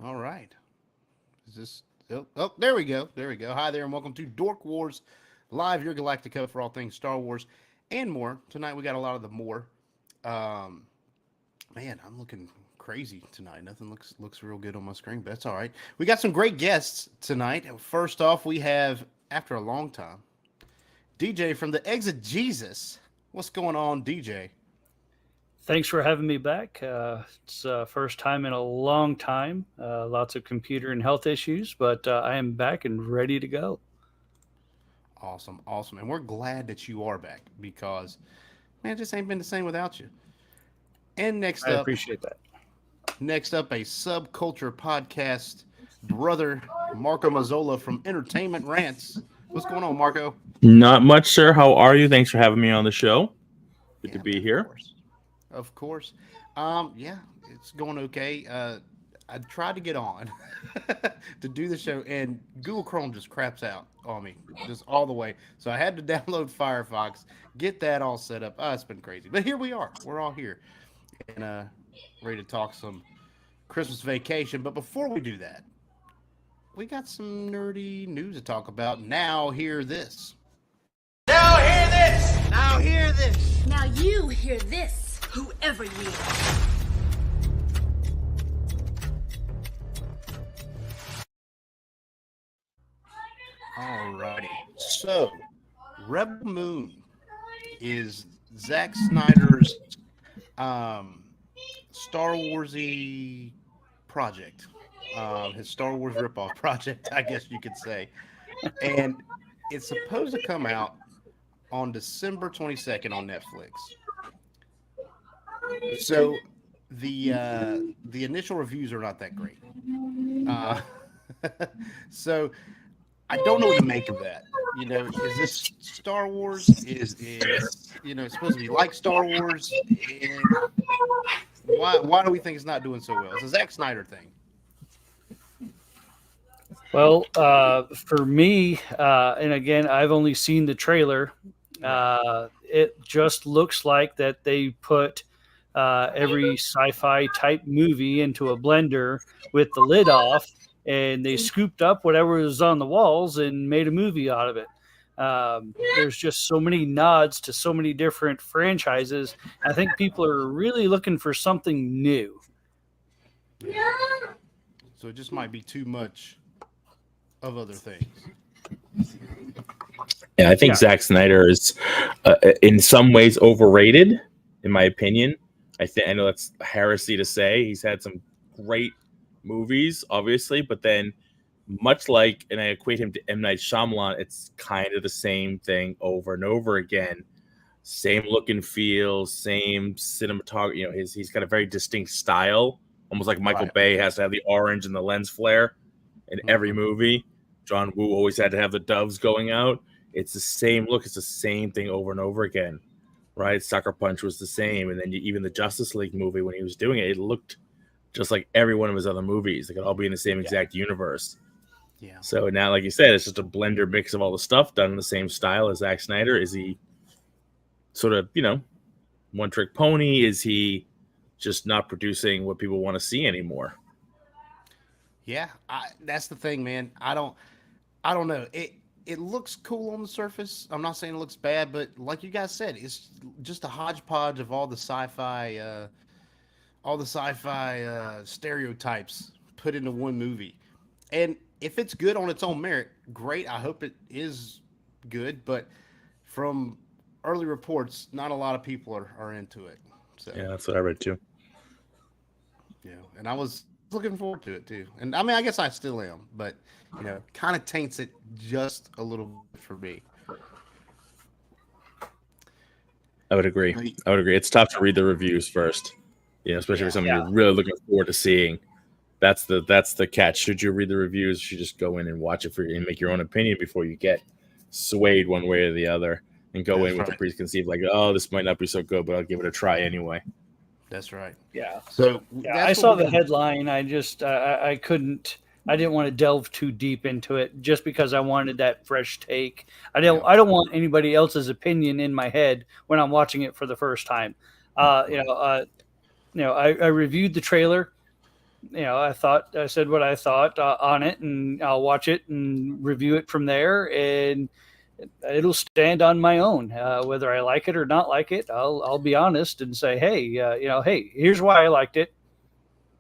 All right. Is this? Oh, there we go. There we go. Hi there, and welcome to Dork Wars, live your galactic hub for all things Star Wars and more. Tonight we got a lot of the more. Um, Man, I'm looking crazy tonight. Nothing looks real good on my screen, but that's all right. We got some great guests tonight. First off, we have after a long time DJ from the Exit Jesus. What's going on, DJ? Thanks for having me back. It's first time in a long time. Lots of computer and health issues, but I am back and ready to go. Awesome, awesome, and we're glad that you are back because man, it just ain't been the same without you. And I appreciate that. next up, a subculture podcast brother, Marco Mazzola from Entertainment Rants. What's going on, Marco? Not much, sir. How are you? Thanks for having me on the show. Good to be here. Of course. Yeah, it's going okay. I tried to get on to do the show, and Google Chrome just craps out on me, just all the way. So I had to download Firefox, get that all set up. It's been crazy, but here we are. We're all here, and ready to talk some Christmas vacation. But before we do that, we got some nerdy news to talk about. Now hear this. Now hear this! Now hear this. Now you hear this, whoever you are. Alrighty. So, Rebel Moon is Zack Snyder's Star Warsy project. His Star Wars ripoff project, I guess you could say. And it's supposed to come out on December 22nd on Netflix. So the initial reviews are not that great. So I don't know what to make of that. You know, is this Star Wars? Is it's supposed to be like Star Wars? And why do we think it's not doing so well? It's a Zack Snyder thing. Well, for me, and again, I've only seen the trailer. It just looks like that they put every sci-fi type movie into a blender with the lid off, and they scooped up whatever was on the walls and made a movie out of it. There's just so many nods to so many different franchises. I think people are really looking for something new. So it just might be too much of other things. Yeah, I think Zack Snyder is, in some ways, overrated, in my opinion. I know that's heresy to say. He's had some great movies, obviously, but then much like, and I equate him to M. Night Shyamalan, it's kind of the same thing over and over again. Same look and feel, same cinematography. You know, he's got a very distinct style, almost like Michael Bay has to have the orange and the lens flare in every movie. John Woo always had to have the doves going out. It's the same look. It's the same thing over and over again, right? Sucker Punch was the same. And then even the Justice League movie, when he was doing it, it looked just like every one of his other movies. They could all be in the same exact universe. Yeah. So now, like you said, it's just a blender mix of all the stuff done in the same style as Zack Snyder. Is he sort of, one trick pony? Is he just not producing what people want to see anymore? Yeah, that's the thing, man. I don't know. It looks cool on the surface. I'm not saying it looks bad, but like you guys said, it's just a hodgepodge of all the sci-fi stereotypes put into one movie. And if it's good on its own merit, great. I hope it is good. But from early reports, not a lot of people are into it. So yeah, that's what I read too. Yeah, and I was looking forward to it too. And I mean, I guess I still am, but kind of taints it just a little bit for me. I would agree. It's tough to read the reviews first, especially for something you're really looking forward to seeing. That's the catch. Should you read the reviews? You should just go in and watch it and make your own opinion before you get swayed one way or the other, and go in with the preconceived, like, oh, this might not be so good, but I'll give it a try anyway. That's right. Yeah. So I saw the headline. I just I couldn't. I didn't want to delve too deep into it just because I wanted that fresh take. I don't want anybody else's opinion in my head when I'm watching it for the first time. I reviewed the trailer. I said what I thought on it, and I'll watch it and review it from there, and it'll stand on my own. Whether I like it or not like it, I'll be honest and say, hey, hey, here's why I liked it.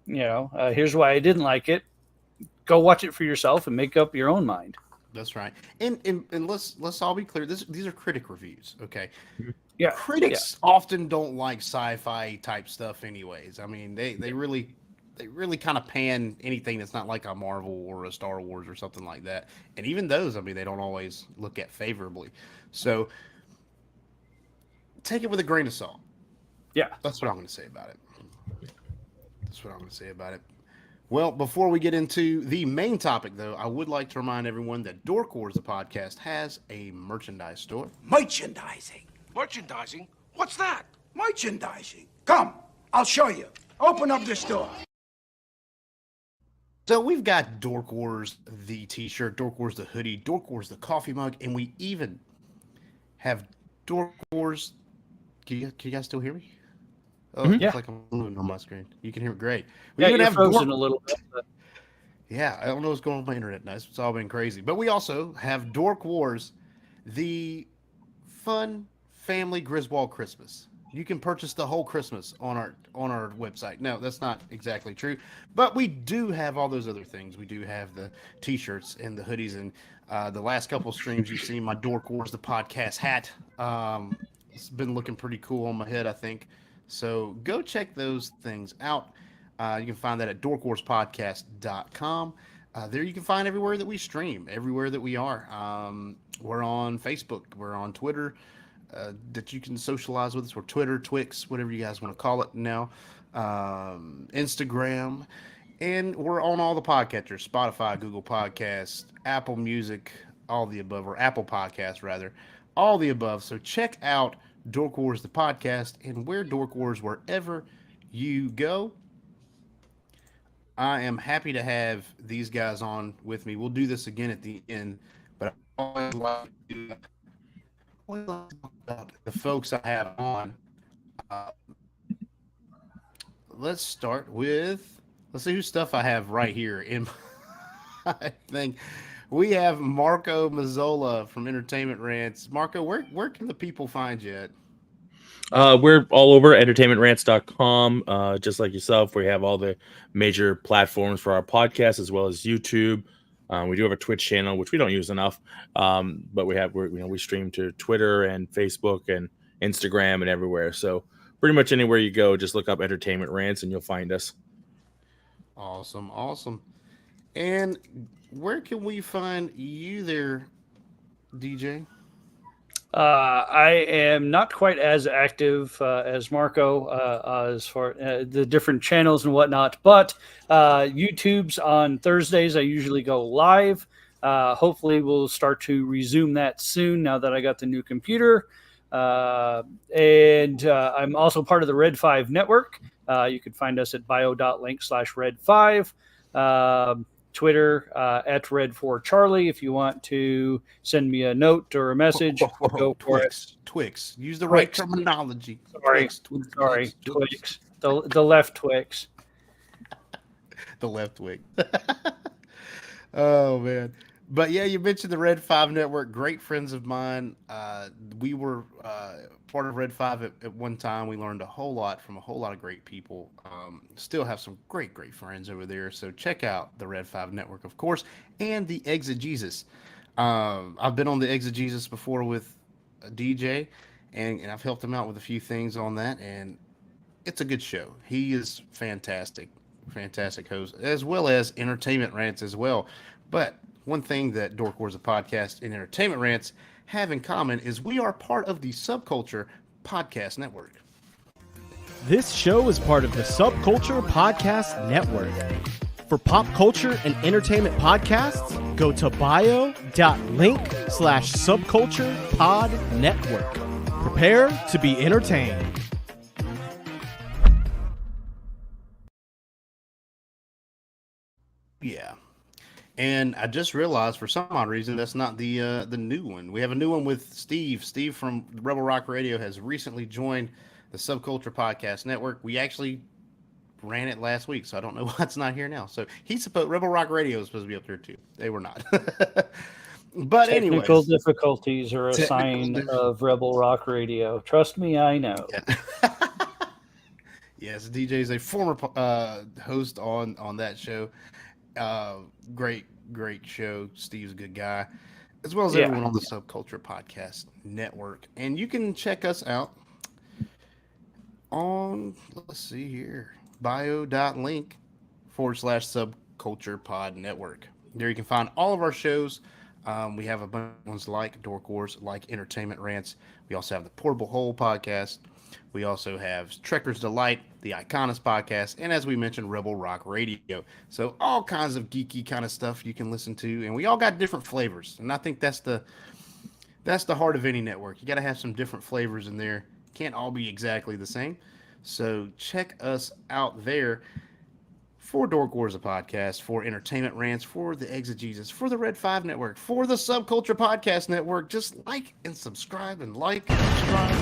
Here's why I didn't like it. Go watch it for yourself and make up your own mind. That's right. And let's all be clear. These are critic reviews, okay? Yeah. Critics often don't like sci-fi type stuff anyways. I mean, they really kind of pan anything that's not like a Marvel or a Star Wars or something like that. And even those, I mean, they don't always look at favorably. So take it with a grain of salt. Yeah. That's what I'm going to say about it. Well, before we get into the main topic, though, I would like to remind everyone that Dork Wars, the podcast, has a merchandise store. Merchandising. Merchandising? What's that? Merchandising. Come, I'll show you. Open up the store. So we've got Dork Wars, the t-shirt, Dork Wars, the hoodie, Dork Wars, the coffee mug, and we even have Dork Wars. Can you guys still hear me? Oh, Yeah. it's like I'm moving on my screen. You can hear me great. We Yeah, even you're have frozen a little bit. But... Yeah, I don't know what's going on with my internet now. It's all been crazy. But we also have Dork Wars, the fun family Griswold Christmas. You can purchase the whole Christmas on our website. No, that's not exactly true. But we do have all those other things. We do have the t-shirts and the hoodies. And the last couple of streams you've seen my Dork Wars, the podcast hat. It's been looking pretty cool on my head, I think. So go check those things out. You can find that at dorkwarspodcast.com. There you can find everywhere that we stream, everywhere that we are. We're on Facebook. We're on Twitter, that you can socialize with us. We're Twitter, Twix, whatever you guys want to call it now. Instagram. And we're on all the podcatchers, Spotify, Google Podcasts, Apple Music, all the above, or Apple Podcasts, rather. All the above. So check out Dork Wars, the podcast, and wear Dork Wars wherever you go. I am happy to have these guys on with me. We'll do this again at the end, but I always like to talk about the folks I have on. Let's start with, let's see whose stuff I have right here in my thing. We have Marco Mazzola from Entertainment Rants. Marco, where can the people find you at? We're all over entertainmentrants.com. Just like yourself, we have all the major platforms for our podcast as well as YouTube. We do have a Twitch channel, which we don't use enough, but we stream to Twitter and Facebook and Instagram and everywhere. So pretty much anywhere you go, just look up Entertainment Rants and you'll find us. Awesome. And where can we find you there, DJ? I am not quite as active as Marco as far the different channels and whatnot, but YouTube's on Thursdays. I usually go live. Hopefully, we'll start to resume that soon now that I got the new computer. And I'm also part of the Red 5 network. You can find us at bio.link/Red5. Twitter at Red4Charlie. If you want to send me a note or a message, go for it. Twix. Use the right terminology. Twix. The left Twix. The left wing. Oh man. But yeah, you mentioned the Red 5 network. Great friends of mine. We were part of Red 5 at one time. We learned a whole lot from a whole lot of great people. Still have some great friends over there. So check out the Red 5 network, of course, and the Exegesis. I've been on the Exegesis before with a DJ, and I've helped him out with a few things on that, and it's a good show. He is fantastic host, as well as Entertainment Rants as well. But one thing that Dork Wars, a podcast, and Entertainment Rants have in common is we are part of the Subculture Podcast Network. This show is part of the Subculture Podcast Network. For pop culture and entertainment podcasts, go to bio.link/subculturepodnetwork. Prepare to be entertained. Yeah. And I just realized for some odd reason that's not the new one. We have a new one with Steve. Steve from Rebel Rock Radio has recently joined the Subculture Podcast Network. We actually ran it last week, so I don't know why it's not here now. So Rebel Rock Radio is supposed to be up there too. They were not. But technical anyways, difficulties are a sign of Rebel Rock Radio. Trust me, I know. Yeah. Yes, DJ is a former host on that show. Great show. Steve's a good guy, as well as everyone on the Subculture Podcast Network. And you can check us out on, let's see here, bio.link/Subculture Pod Network. There you can find all of our shows. We have a bunch of ones like Dork Wars, like Entertainment Rants. We also have the Portable Hole podcast. We also have Trekker's Delight, the Iconis podcast, and as we mentioned, Rebel Rock Radio. So all kinds of geeky kind of stuff you can listen to, and we all got different flavors. And I think that's the heart of any network. You got to have some different flavors in there. Can't all be exactly the same. So check us out there. For Dork Wars, a podcast, for Entertainment Rants, for the Exegesis, for the Red 5 Network, for the Subculture Podcast Network. Just like and subscribe and like and subscribe.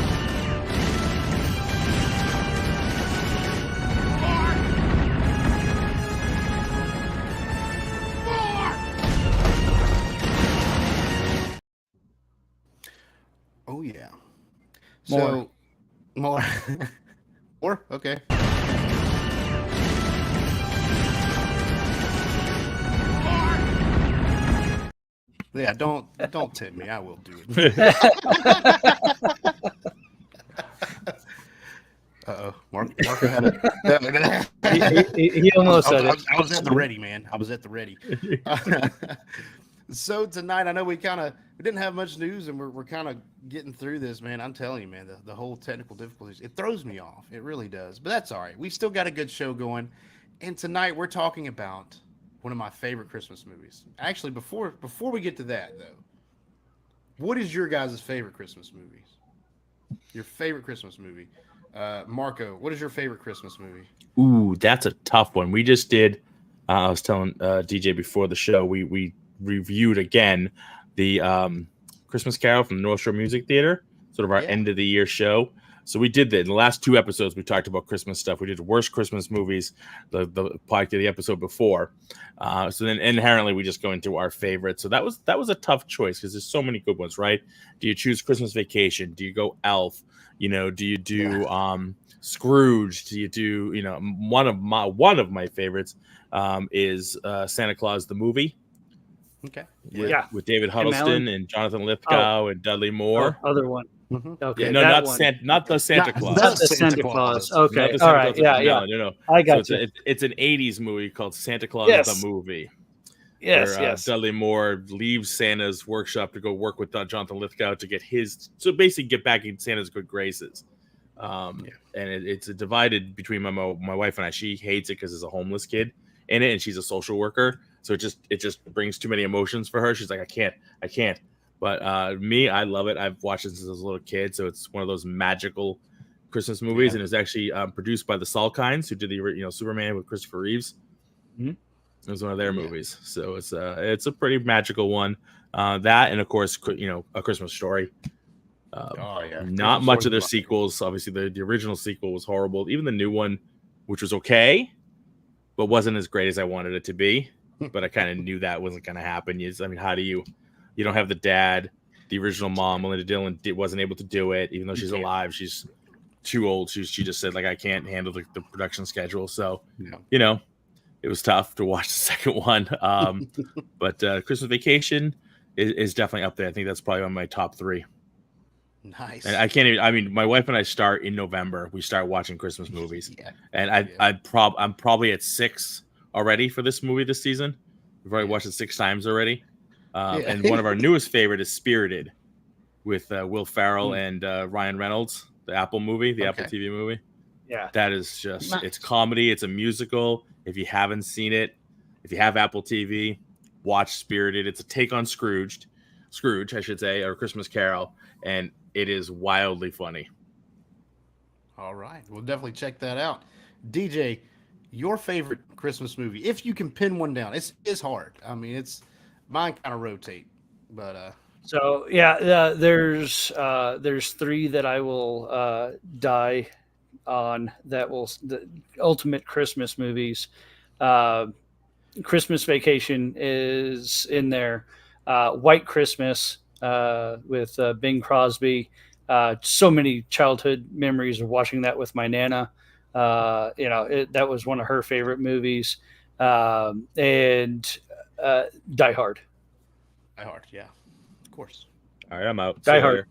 Oh, yeah. So, more. More? Okay. Yeah, don't tempt me. I will do it. Uh-oh. Marco had it. He almost said it. I was at the ready, man. I was at the ready. So tonight, I know we didn't have much news, and we're kind of getting through this, man. I'm telling you, man, the whole technical difficulties, it throws me off. It really does. But that's all right. We still got a good show going. And tonight, we're talking about one of my favorite Christmas movies. Actually, before we get to that, though, what is your guys' favorite Christmas movies? Your favorite Christmas movie? Marco, what is your favorite Christmas movie? Ooh, that's a tough one. We just did, I was telling DJ before the show, we reviewed again the Christmas Carol from the North Shore Music Theater, sort of our end of the year show. So we did that in the last 2 episodes. We talked about Christmas stuff. We did worst Christmas movies, the episode before. So then inherently we just go into our favorites. So that was a tough choice because there's so many good ones, right? Do you choose Christmas Vacation? Do you go Elf? Do you do Scrooge? Do you do one of my favorites is Santa Claus the movie. Okay. With David Huddleston and Jonathan Lithgow and Dudley Moore. Other one. Mm-hmm. Okay. Yeah, no, not the Santa Claus. Not the Santa Claus. Okay. All right. Yeah. No. I got you. It's an 80s movie called Santa Claus the Movie. Yes, where, Dudley Moore leaves Santa's workshop to go work with Jonathan Lithgow to get basically get back in Santa's good graces. And it's divided between my wife and I. She hates it because there's a homeless kid in it, and she's a social worker. So it just brings too many emotions for her. She's like, I can't. But me, I love it. I've watched it since I was a little kid. So it's one of those magical Christmas movies, and it's actually produced by the Salkinds, who did the Superman with Christopher Reeves. Mm-hmm. It was one of their movies. So it's a pretty magical one. That, and of course, A Christmas Story. Not much of their sequels. Obviously, the original sequel was horrible. Even the new one, which was okay, but wasn't as great as I wanted it to be. But I kind of knew that wasn't going to happen. How do you don't have the dad, the original mom, Melinda Dillon, wasn't able to do it, even though she's alive. She's too old. She just said, I can't handle the production schedule. So, it was tough to watch the second one. But Christmas Vacation is definitely up there. I think that's probably on my top 3. Nice. And I can't even. My wife and I start in November. We start watching Christmas movies, and I'm probably at 6 already for this movie this season. We've already watched it 6 times already. And one of our newest favorite is Spirited, with Will Ferrell and Ryan Reynolds, the Apple movie, the Apple TV movie. Yeah, that is just it's comedy. It's a musical. If you haven't seen it, if you have Apple TV, watch Spirited. It's a take on Scrooge, I should say, or Christmas Carol, and it is wildly funny. All right, we'll definitely check that out. DJ, your favorite Christmas movie, if you can pin one down. It's hard. I mean, mine kind of rotate, but there's 3 that I will die on that will the ultimate Christmas movies. Christmas Vacation is in there. White Christmas with Bing Crosby. So many childhood memories of watching that with my Nana. That was one of her favorite movies. And Die Hard. Die Hard, yeah, of course. All right, I'm out. Die Hard.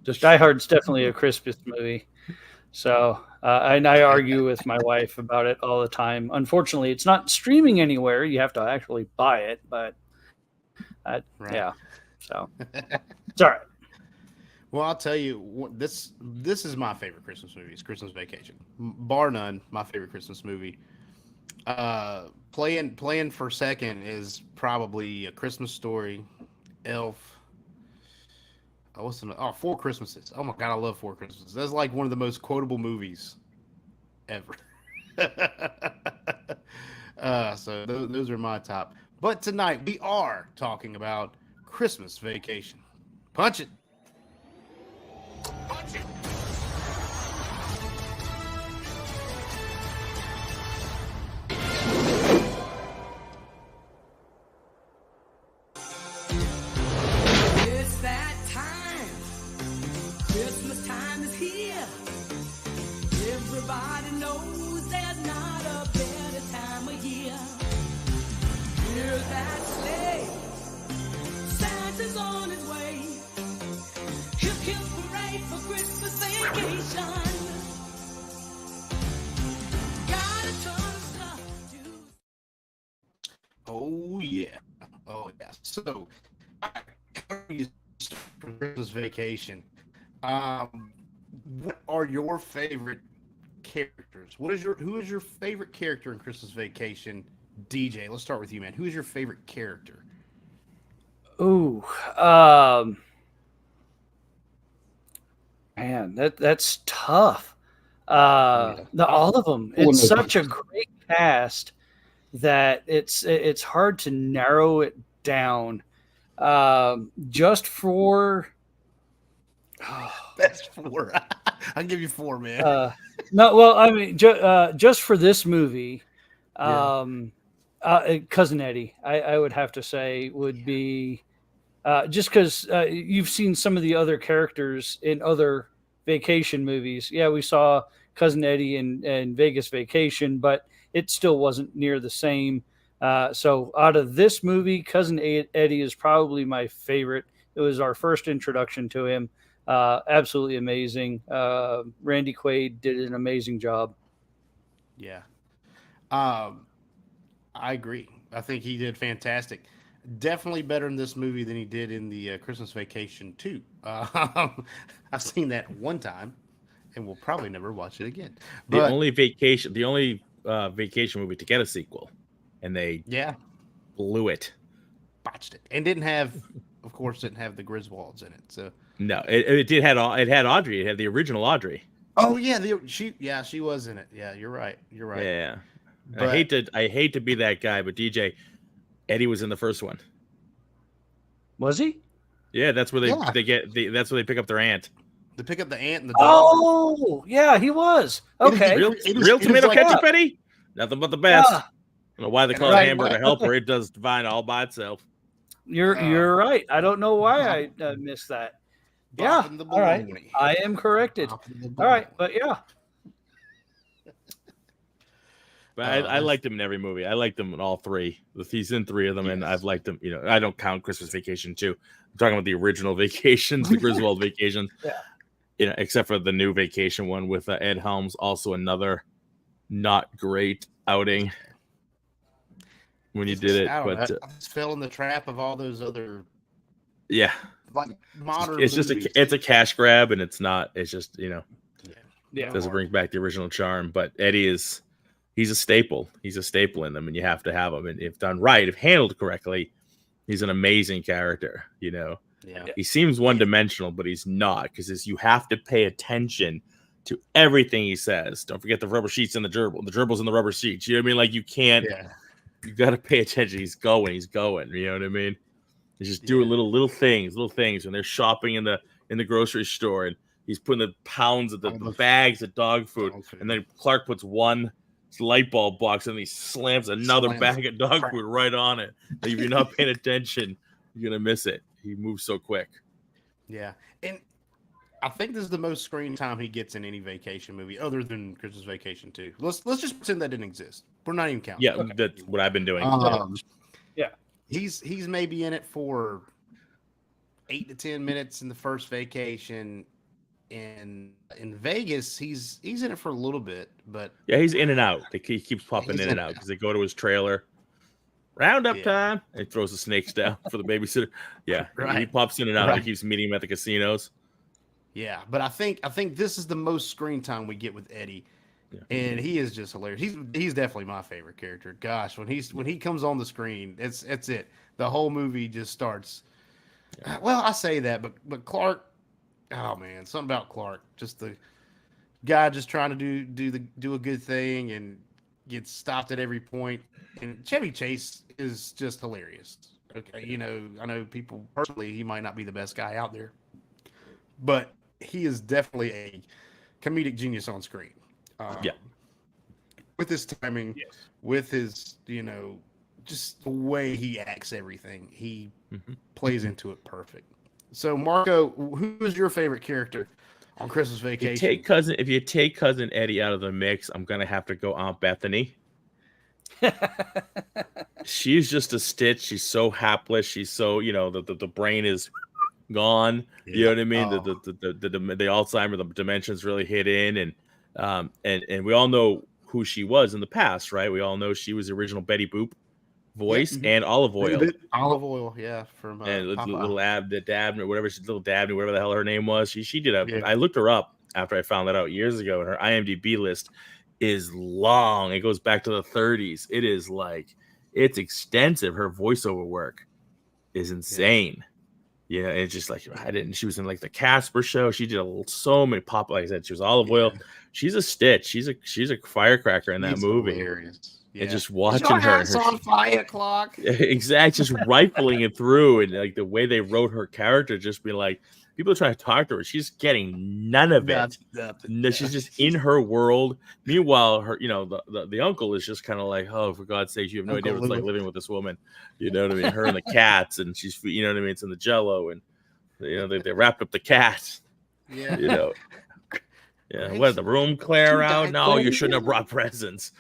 Die Hard's definitely a Christmas movie. So, and I argue with my wife about it all the time. Unfortunately, it's not streaming anywhere. You have to actually buy it, but yeah. So, it's all right. Well, I'll tell you, this is my favorite Christmas movie. It's Christmas Vacation, bar none. My favorite Christmas movie. Playing for second is probably A Christmas Story, Elf. Four Christmases. Oh my God, I love Four Christmases. That's like one of the most quotable movies ever. So those are my top. But tonight we are talking about Christmas Vacation. Punch it. Punch it. It's that time. Christmas time is here. Everybody knows there's not a better time of year. Hear that sleigh. Santa's on his way. Hip, hip, hooray for Christmas vacation. Got a ton of stuff to do. Oh yeah. So, for Christmas Vacation, what are your favorite characters? Who is your favorite character in Christmas Vacation? DJ, let's start with you, man. Who is your favorite character? Ooh, man, that's tough. All of them. It's such a great cast that it's hard to narrow it down. Just for Best four. I'll give you four, man. no, well, I mean, just for this movie, Cousin Eddie, I would have to say would be just because you've seen some of the other characters in other vacation movies. Yeah, we saw Cousin Eddie in Vegas Vacation, but it still wasn't near the same. So out of this movie, Cousin Eddie is probably my favorite. It was our first introduction to him. Absolutely amazing. Randy Quaid did an amazing job. Yeah. I agree. I think he did fantastic. Definitely better in this movie than he did in the Christmas Vacation 2. I've seen that one time, and we'll probably never watch it again. The only vacation movie to get a sequel, and they blew it, botched it, and didn't have the Griswolds in it. So no, it had Audrey. It had the original Audrey. Oh yeah, she was in it. Yeah, you're right. Yeah. But I hate to be that guy, but DJ, Eddie was in the first one. Was he? Yeah, that's where that's where they pick up their aunt. They pick up the aunt and the dog. Oh, yeah, he was. Okay. Real tomato ketchup, Eddie? Nothing but the best. Yeah. I don't know why they call it hamburger helper. It does divine all by itself. You're right. I don't know why I missed that. Yeah. All right. I am corrected. All right. But yeah. But I liked him in every movie. I liked him in all three. He's in three of them, and I've liked him. You know, I don't count Christmas Vacation 2. I'm talking about the original Vacations, the Griswold Vacations. Yeah. You know, except for the new Vacation one with Ed Helms, also another not great outing when you did it. But I just fell in the trap of all those other. Yeah. Like modern. It's movies. it's a cash grab, and it's not. It's just Yeah. Doesn't bring back the original charm. But Eddie he's a staple. He's a staple in them, and you have to have him. And if done right, if handled correctly, he's an amazing character. You know, he seems one-dimensional, but he's not, because you have to pay attention to everything he says. Don't forget the rubber sheets and the gerbil. The gerbil's in the rubber sheets. You know what I mean? Like, you can't. Yeah. You got to pay attention. He's going. You know what I mean? He's just doing little things when they're shopping in the grocery store, and He's putting the pounds of the bags of dog food, and then Clark puts one light bulb box and he slams another bag of dog food right on it. Like, if you're not paying attention, you're gonna miss it. He moves so quick. Yeah, and I think this is the most screen time he gets in any vacation movie, other than Christmas Vacation 2. Let's just pretend that didn't exist. We're not even counting. Yeah, that's what I've been doing. Yeah, he's maybe in it for 8 to 10 minutes in the first vacation. In Vegas, he's in it for a little bit, but yeah, he's in and out. He keeps popping in and out because they go to his trailer. Roundup time, and he throws the snakes down for the babysitter. Yeah, he pops in and out. He keeps meeting him at the casinos. Yeah, but I think this is the most screen time we get with Eddie, and he is just hilarious. He's definitely my favorite character. Gosh, when he comes on the screen, it's it. The whole movie just starts. Yeah. Well, I say that, but Clark. Oh man, something about Clark. Just the guy just trying to do a good thing and gets stopped at every point. And Chevy Chase is just hilarious. Okay, I know people personally, he might not be the best guy out there, but he is definitely a comedic genius on screen. With his timing, with his just the way he acts everything, he plays into it perfect. So, Marco, who is your favorite character on Christmas Vacation? If you take cousin Eddie out of the mix, I'm gonna have to go Aunt Bethany. She's just a stitch. She's so hapless. She's so the brain is gone. Yeah. You know what I mean? The Alzheimer, the dementia's really hit in, and we all know who she was in the past, right? We all know she was the original Betty Boop voice and olive oil. Olive oil, yeah, from and little Dabney, little Dabney, whatever the hell her name was. She did I looked her up after I found that out years ago, and her IMDb list is long. It goes back to the 30s. It is it's extensive. Her voiceover work is insane. Yeah, it's just she was in the Casper show. She did so many like I said, she was olive oil. She's a stitch. She's a firecracker in that movie. Hilarious. Yeah. And just watching her on 5 o'clock. Exactly, just rifling it through, and the way they wrote her character, just be people are trying to talk to her. She's getting none of it. No, she's just in her world. Meanwhile, her, the uncle is just kind of oh, for God's sake, you have no idea what it's like living with this woman. You know what I mean? Her and the cats, and she's, you know what I mean? It's in the Jello, and they wrapped up the cat. Yeah. Yeah. What, the room clear out? No, you shouldn't have brought presents.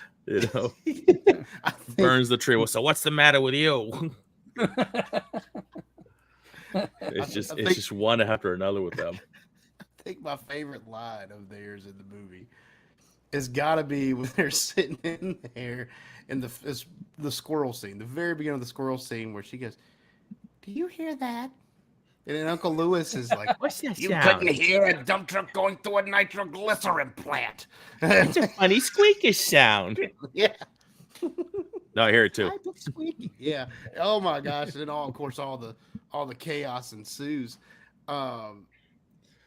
Burns the tree. Well, so what's the matter with you? It's just one after another with them. I think my favorite line of theirs in the movie has got to be when they're sitting in there in the squirrel scene, the very beginning of the squirrel scene, where she goes, "Do you hear that?" And then Uncle Lewis is like, "What's that you sound? couldn't hear a dump truck going through a nitroglycerin plant." It's a funny squeakish sound. Yeah. No, I hear it too. Yeah. Oh my gosh. And of course, all the chaos ensues.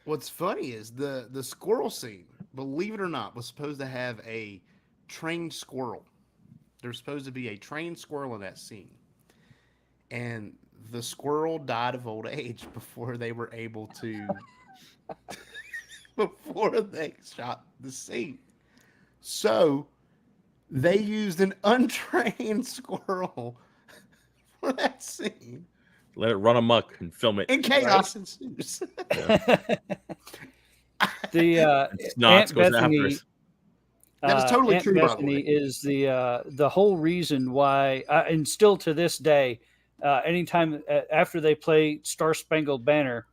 What's funny is the squirrel scene, believe it or not, was supposed to have a trained squirrel. There's supposed to be a trained squirrel in that scene. And the squirrel died of old age before they were able to before they shot the scene. So they used an untrained squirrel for that scene. Let it run amok and film it. And chaos ensues. Aunt Bethany. That is totally Aunt true. Bethany is the whole reason why, and still to this day, anytime after they play Star Spangled Banner,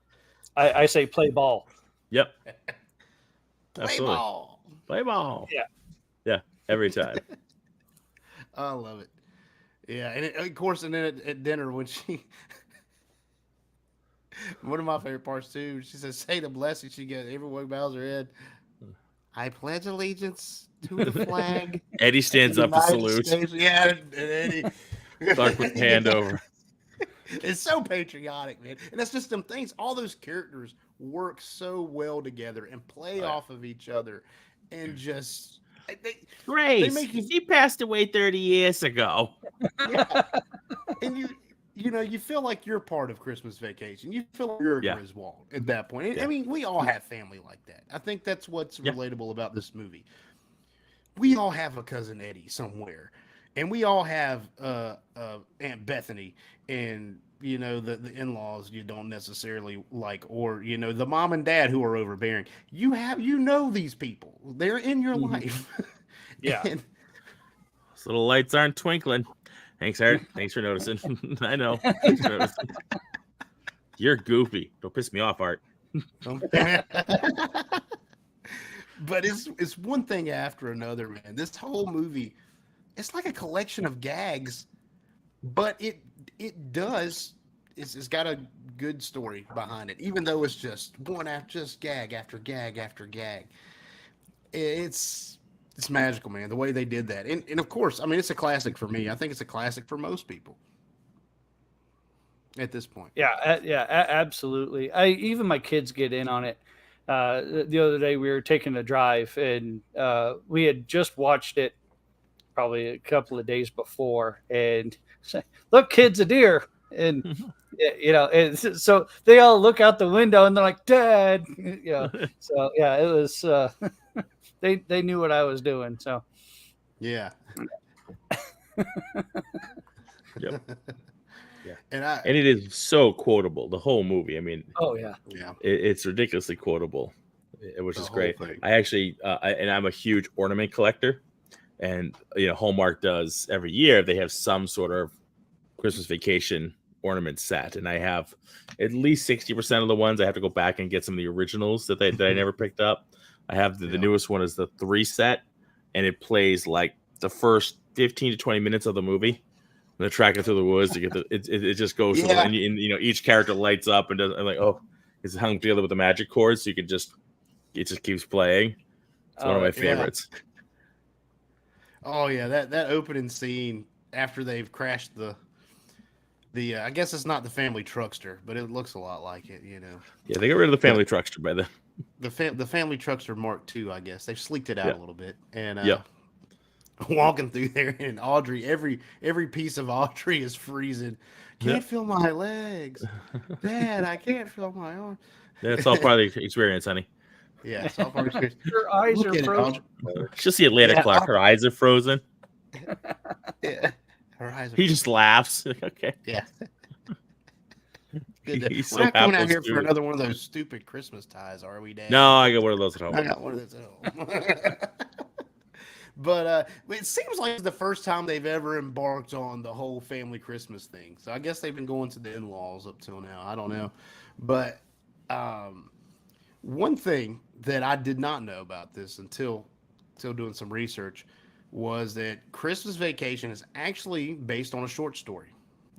I say play ball. Yep. Play ball. Play ball. Yeah. Yeah. Every time. I love it. Yeah, and of course, and then at dinner when she, one of my favorite parts too, she says, "Say the blessing." She gets everyone bows her head. I pledge allegiance to the flag. Eddie stands up to salute. Yeah, and Eddie. Clark with hand over. It's so patriotic, man. And that's just them things. All those characters work so well together and play off of each other, and just Grace, he passed away 30 years ago. Yeah. And you feel like you're part of Christmas Vacation. You feel like you're Yeah. Griswold at that point. Yeah. I mean, we all have family like that. I think that's what's Yeah. relatable about this movie. We all have a cousin Eddie somewhere, and we all have Aunt Bethany, and the in-laws you don't necessarily like, or the mom and dad who are overbearing. These people. They're in your life. Yeah. And Those little lights aren't twinkling. Thanks, Art. Thanks for noticing. I know. Thanks for noticing. You're goofy. Don't piss me off, Art. But it's one thing after another, man. This whole movie, it's like a collection of gags, but it's got a good story behind it, even though it's just gag after gag after gag. It's magical, man, the way they did that. And of course, I mean, it's a classic for me. I think it's a classic for most people at this point. Yeah, absolutely. Even my kids get in on it. The other day we were taking a drive, and we had just watched it probably a couple of days before, and say, look, kids, a deer. And and so they all look out the window and they're like, Dad. So yeah, it was they knew what I was doing. So Yeah. Yep. Yeah. And it is so quotable, the whole movie. I mean, oh yeah. it's ridiculously quotable, which The is whole great. thing. I actually, I'm a huge ornament collector, and Hallmark does every year. They have some sort of Christmas Vacation ornament set, and I have at least 60% of the ones. I have to go back and get some of the originals that I never picked up. I have the newest one is the 3 set, and it plays like the first 15 to 20 minutes of the movie. They're tracking through the woods to get it just goes through, and each character lights up and does. I'm like, oh, it's hung together with the magic cord, so it just keeps playing. It's one of my favorites. Oh yeah, that opening scene after they've crashed the I guess it's not the family truckster, but it looks a lot like it. Yeah, they got rid of the family truckster by then. The family truckster Mark II, I guess they've sleeked it out a little bit, and walking through there, and Audrey, every piece of Audrey is freezing. Can't feel my legs, Dad. I can't feel my arm. Yeah, it's all part of the experience, honey. Yeah, it's all part of the experience. Your eyes Look are at it, frozen. She'll see it later, Clark. Her eyes are frozen. Yeah, her eyes are. He just laughs. Okay. Yeah. Good. He's We're so not coming out apples here to for it. another one of those stupid Christmas ties, are we, Dad? No, I got one of those at home. I got one of those at home. But it seems like it's the first time they've ever embarked on the whole family Christmas thing. So I guess they've been going to the in-laws up till now. I don't know. But one thing that I did not know about this until doing some research was that Christmas Vacation is actually based on a short story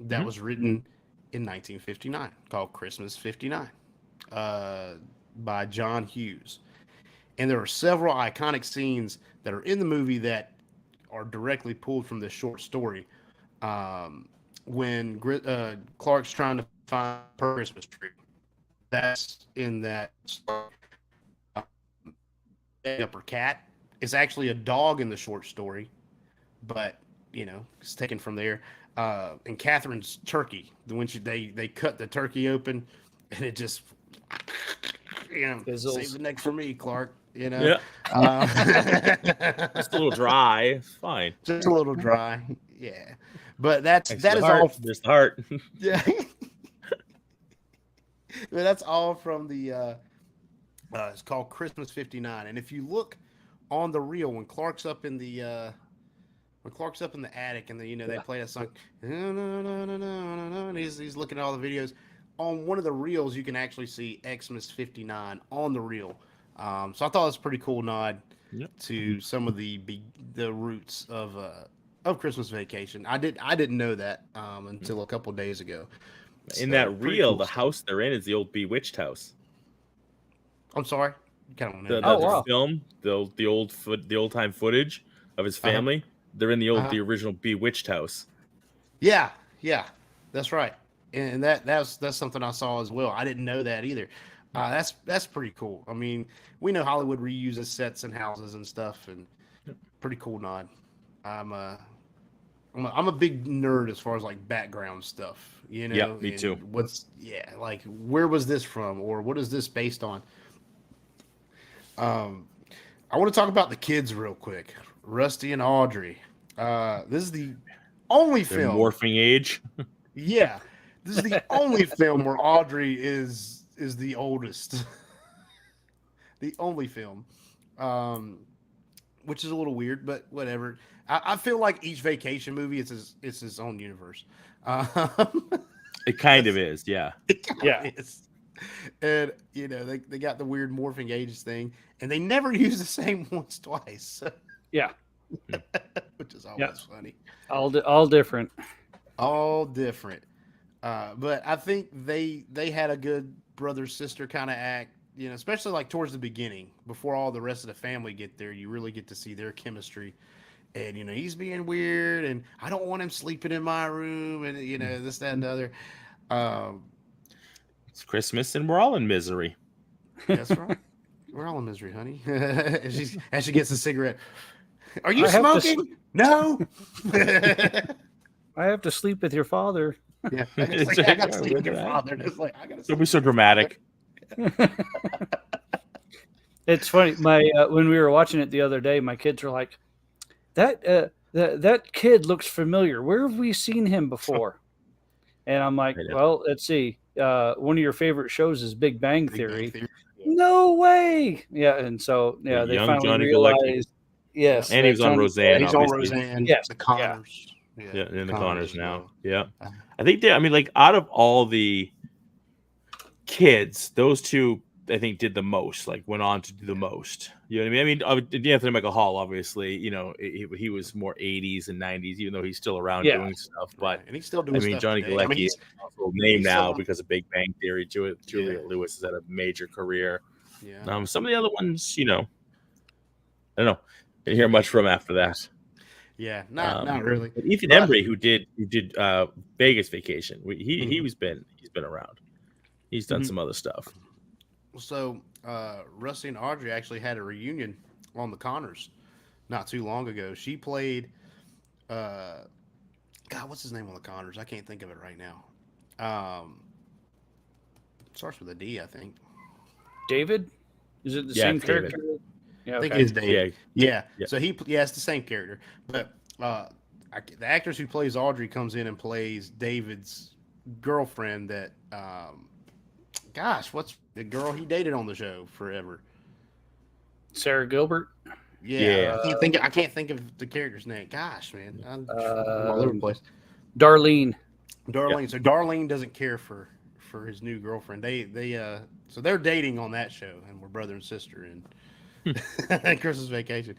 that was written in 1959 called Christmas 59 by John Hughes. And there are several iconic scenes that are in the movie that are directly pulled from this short story. When Clark's trying to find her Christmas tree, that's in that story. Up her cat. It's actually a dog in the short story, but it's taken from there. And Catherine's turkey, when they cut the turkey open, and it just save the neck for me, Clark. Yeah. Just a little dry. It's fine. Just a little dry. Yeah. But that is heart. all. Just the heart. Yeah. But that's all from the. It's called Christmas 59, and if you look on the reel when Clark's up in the attic, and they play that song, and he's looking at all the videos. On one of the reels, you can actually see Xmas 59 on the reel. So I thought it was a pretty cool nod to some of the roots of Christmas Vacation. I didn't know that until a couple of days ago. In that reel, the house they're in is the old Bewitched house. I'm sorry, kind of the film, the old time footage of his family. They're in the original Bewitched house. Yeah, that's right. And that's something I saw as well. I didn't know that either. That's pretty cool. I mean, we know Hollywood reuses sets and houses and stuff, and pretty cool nod. I'm I'm a big nerd as far as like background stuff, you know. Yeah, me and too. like where was this from, or what is this based on? I want to talk about the kids real quick, Rusty and Audrey. This is the only Their film. morphing age. Yeah, this is the only film where Audrey is the oldest. The only film, which is a little weird, but whatever. I feel like each vacation movie it's its own universe. It kind of is, yeah. It kind Yeah. of is. And you know they got the weird morphing ages thing, and they never use the same ones twice. Yeah. Which is always funny. All different. All different. But I think they had a good brother sister kind of act, you know, especially like towards the beginning before all the rest of the family get there. You really get to see their chemistry. And you know he's being weird, and I don't want him sleeping in my room, and you know this, that, and the other. It's Christmas and we're all in misery. That's right. We're all in misery, honey. as she gets a cigarette. Are you I have to smoking? No. I have to sleep with your father. Yeah, it's like, I got to sleep with your father. And it's like I got to. Don't be so dramatic. It's funny. My when we were watching it the other day, my kids were like, that kid looks familiar. Where have we seen him before? And I'm like, well, let's see. One of your favorite shows is Big Bang Theory. No way. Yeah, and so they Young finally Johnny realized. Galecki. Yes, And he was on Roseanne. He's on obviously. Roseanne. Yes. The Connors. Yeah, in the Connors now. as well. Yeah. I think like out of all the kids, those two I think did the most, like went on to do the most. You know what I mean? Anthony Michael Hall, obviously, you know, he was more 80s and 90s, even though he's still around doing stuff. But And he's still doing stuff Johnny today. Galecki is a household name he's now still- because of Big Bang Theory. Julia Lewis has had a major career. Yeah. Some of the other ones, you know, I don't know. Didn't hear much from after that. Yeah, not really. But Ethan But- Embry, who did Vegas Vacation, he's been around. He's done some other stuff. So Rusty and Audrey actually had a reunion on the Connors not too long ago. She played God, what's his name on the Connors? I can't think of it right now. Starts with a D, I think. David? Is it the Yeah, same it's David. character? Yeah, I think okay. it's David. Yeah. Yeah. So it's the same character, but the actress who plays Audrey comes in and plays David's girlfriend. That what's the girl he dated on the show forever? Sarah Gilbert. Yeah. I can't think of the character's name. Gosh, man, I'm all over the place. Darlene. Darlene. So Darlene doesn't care for his new girlfriend. So they're dating on that show, and we're brother and sister in Christmas Vacation,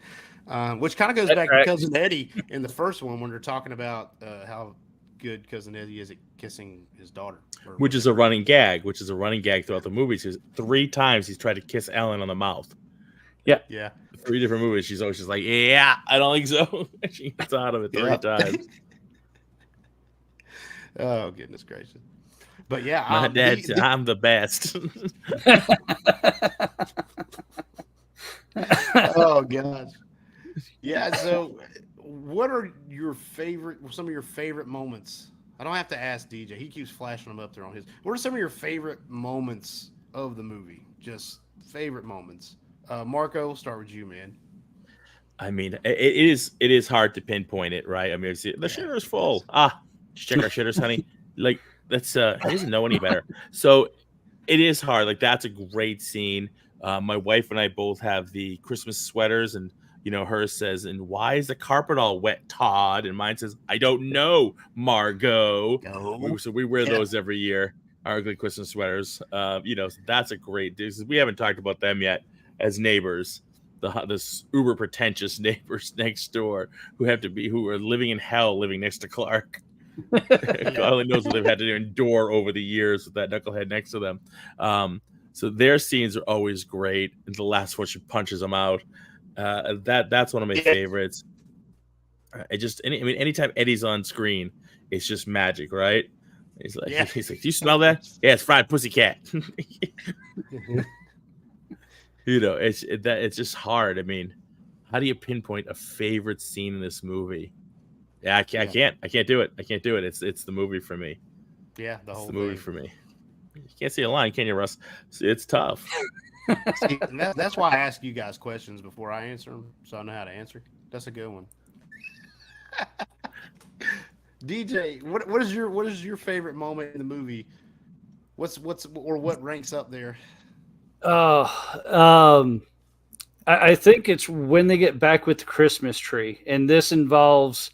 which kind of goes back to Cousin Eddie in the first one when they're talking about how good Cousin Eddie is at kissing his daughter, Which is a running gag throughout the movies. Because 3 times he's tried to kiss Ellen on the mouth. Yeah. 3 different movies. She's always just like, yeah, I don't think so. She gets out of it 3 times. Oh, goodness gracious. But yeah, My dad said, I'm the best. Oh gosh. Yeah, so what are some of your favorite moments? I don't have to ask DJ. He keeps flashing them up there on his. What are some of your favorite moments of the movie? Just favorite moments. Marco, we'll start with you, man. I mean, it is hard to pinpoint it, right? I mean, the shitter's full. Just check our shitters, honey. Like, that's he doesn't know any better. So it is hard. Like, that's a great scene. My wife and I both have the Christmas sweaters, and you know, hers says, "And why is the carpet all wet, Todd?" And mine says, "I don't know, Margot." So we wear those every year. Our ugly Christmas sweaters. You know, so that's a great. We haven't talked about them yet as neighbors. This uber pretentious neighbors next door who are living in hell, living next to Clark. God only knows what they've had to endure over the years with that knucklehead next to them. So their scenes are always great. And the last one, she punches them out. That's one of my favorites. Anytime Eddie's on screen, it's just magic, right? He's like, do you smell that? Yeah, it's fried pussycat. You know, it's just hard. I mean, how do you pinpoint a favorite scene in this movie? Yeah, I can't do it. It's the movie for me. Yeah, the whole It's the movie thing. for me. You can't see a line, can you, Russ? It's tough. See, and that's why I ask you guys questions before I answer them, so I know how to answer. That's a good one. DJ, what is your favorite moment in the movie? What ranks up there? I think it's when they get back with the Christmas tree, and this involves,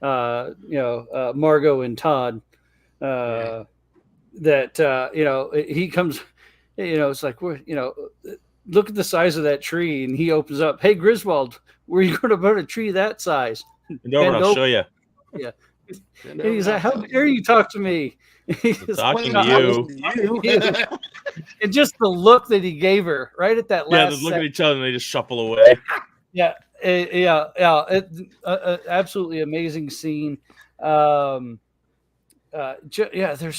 Margot and Todd. That he comes, it's like look at the size of that tree, and he opens up. Hey, Griswold, where are you going to put a tree that size? And over, I'll show you. Yeah. And he's like, how dare you talk to me? Talking to you. And just the look that he gave her right at that last they look at each other and they just shuffle away. Yeah. Absolutely amazing scene. There's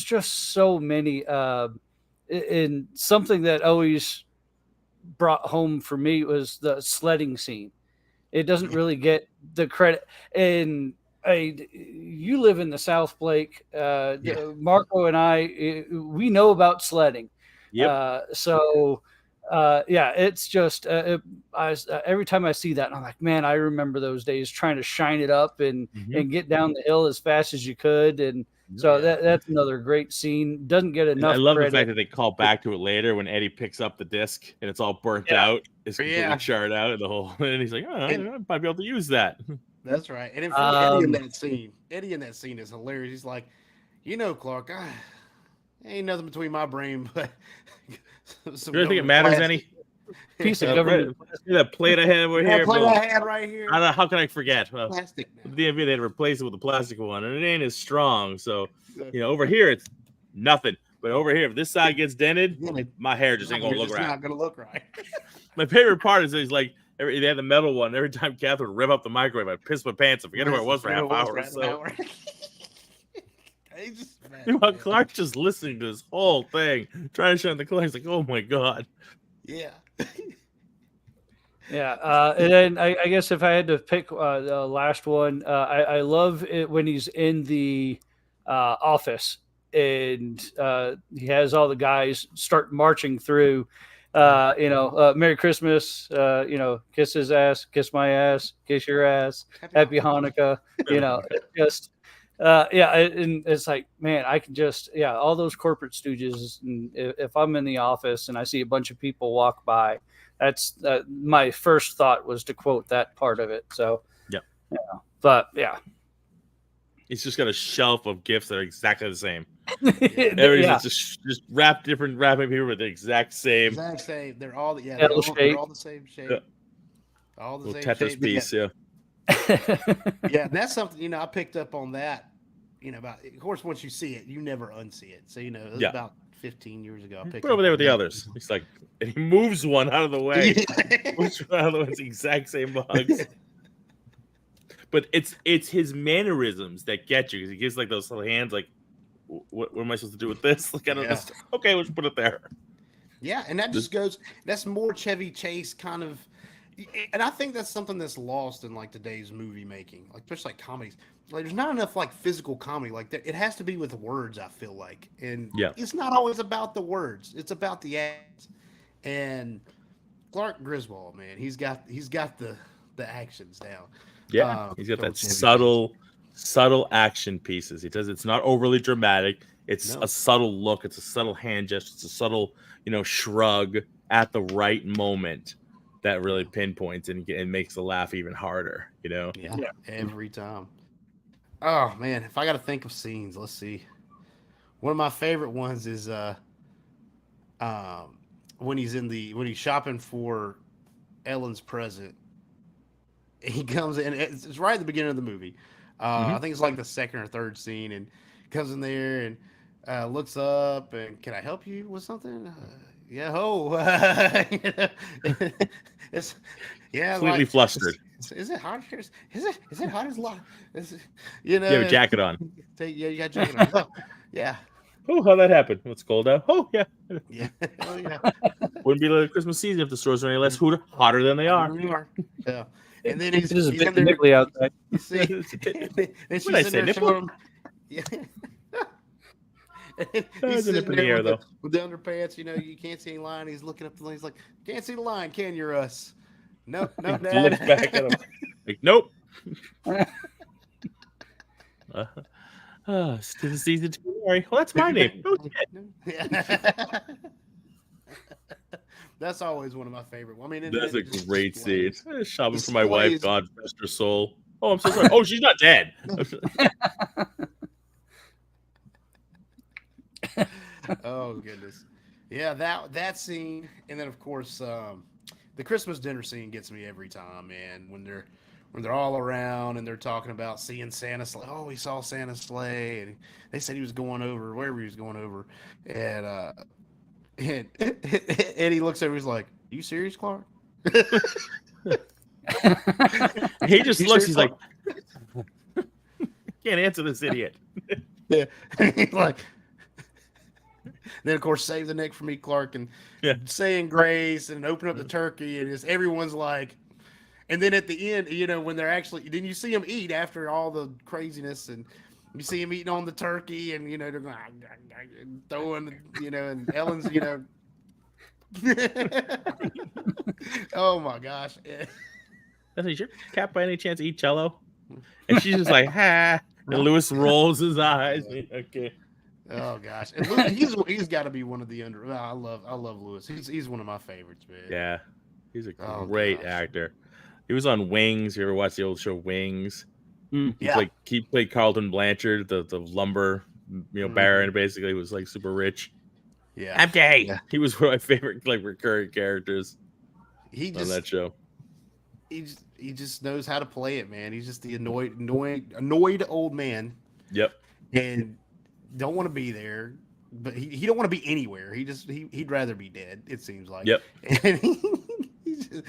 just so many. And something that always brought home for me was the sledding scene. It doesn't really get the credit. And you live in the South, Blake. Marco and I, we know about sledding. Yep. It's just every time I see that, I'm like, man, I remember those days trying to shine it up and get down the hill as fast as you could. And so that's another great scene. Doesn't get enough. I love credit. the fact that they call back to it later when Eddie picks up the disc and it's all burnt out. It's completely charred out of the whole. And he's like, I might be able to use that. That's right. And Eddie in that scene is hilarious. He's like, Clark, ain't nothing between my brain but some. Do you think it matters any? Piece of government. That plate I had over here. Plate I had right here. I don't know. How can I forget? Well, plastic. The DMV, they had to replace it with a plastic one, and it ain't as strong. So, over here it's nothing. But over here, if this side gets dented, my hair just ain't gonna look right. It's not gonna look right. My favorite part is he's like, they had the metal one. Every time Kath would rev up the microwave, I'd piss my pants. I forget where it was for half hour. So. Meanwhile, Clark's just listening to this whole thing, trying to shut the clock. He's like, oh my God. Yeah. And then I guess if I had to pick the last one, I love it when he's in the office and he has all the guys start marching through. Merry Christmas, kiss his ass, kiss my ass, kiss your ass, Happy Hanukkah, just and it's like, man, I can just all those corporate stooges. And if I'm in the office and I see a bunch of people walk by, that's my first thought was to quote that part of it. So he's just got a shelf of gifts that are exactly the same. Everybody's just wrapped different wrapping paper with the exact same. They're all they're all the same shape. All the same Tetris shape. piece. Yeah, and that's something I picked up on that. About, of course, once you see it, you never unsee it. So it was about 15 years ago. I picked over there with the others. He's like, and he moves one out of the way. Moves one out of the way. It's the exact same box. But it's his mannerisms that get you because he gives like those little hands, like, what am I supposed to do with this? Like, I don't know. Okay, let's put it there. Yeah, and that just goes. That's more Chevy Chase kind of. And I think that's something that's lost in like today's movie making, like especially like comedies. Like there's not enough like physical comedy. Like it has to be with words. I feel like, and it's not always about the words. It's about the acts. And Clark Griswold, man, he's got the actions down. Yeah, he's got that subtle action pieces. He does. It's not overly dramatic. It's a subtle look. It's a subtle hand gesture. It's a subtle, shrug at the right moment. That really pinpoints and makes the laugh even harder, every time. Oh man, if I got to think of scenes, let's see. One of my favorite ones is when he's shopping for Ellen's present. He comes in. It's right at the beginning of the movie. I think it's like the second or third scene, and comes in there and looks up and, can I help you with something? Yeah, it's completely like, flustered. Is it hot here? Is it hot as lot? You have a jacket on. You got a jacket on. Yeah. Oh, how'd that happen? It's cold out. Oh, yeah. Yeah. Oh, yeah. Wouldn't be like Christmas season if the stores were any less hotter than they are. Yeah. And then he's It is a he's bit in there. nipply outside. See, and she's What did I in say, there nipple? showing him. Yeah. And There's he's a nip sitting in the there air, with the underpants. You can't see any line. He's looking up the line. He's like, "Can't see the line, can you, Russ?" No, no, Dad. Looks back at him like, nope. Still season 2. Well, that's my name. Oh, Yeah. That's always one of my favorite. I mean, that's a just great scene. displays. Shopping for my wife. Displays. God rest her soul. Oh, I'm so sorry. Oh, she's not dead. Oh goodness, yeah, that scene, and then of course the Christmas dinner scene gets me every time, man. When they're all around and they're talking about seeing Santa's sleigh. Oh, we saw Santa's sleigh, and they said he was going over wherever he was going over, and Eddie looks over. He's like, "You serious, Clark?" He just You looks. serious, He's like, Clark? can't answer this idiot. Yeah, he's like. Then of course, save the neck for me, Clark, and saying grace and open up the turkey, and just everyone's like, and then at the end, when they're actually, then you see them eat after all the craziness, and you see them eating on the turkey, and they're going throwing, and Ellen's, oh my gosh, Does your cat by any chance eat Jello? And she's just like, ha. And Lewis rolls his eyes. Okay. Oh gosh, and Lewis, he's got to be one of the under. I love Lewis. He's one of my favorites, man. Yeah, he's a great actor. He was on Wings. You ever watch the old show Wings? He played Carlton Blanchard, the lumber, baron. Basically, was like super rich. Yeah, I'm gay. Yeah. He was one of my favorite recurring characters. On that show. He just knows how to play it, man. He's just the annoyed old man. Yep. And don't want to be there, but he don't want to be anywhere. He'd rather be dead. It seems like. Yep. And he's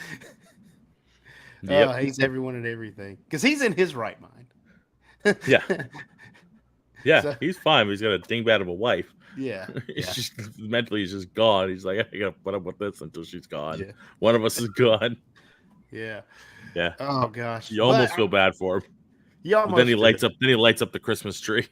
hates everyone and everything because he's in his right mind. Yeah. Yeah, So, he's fine. But he's got a dingbat of a wife. Yeah. He's just mentally he's just gone. He's like, I gotta put up with this until she's gone. Yeah. One of us is gone. Yeah. Yeah. Oh gosh. You almost feel bad for him. But then he lights up. Then he lights up the Christmas tree.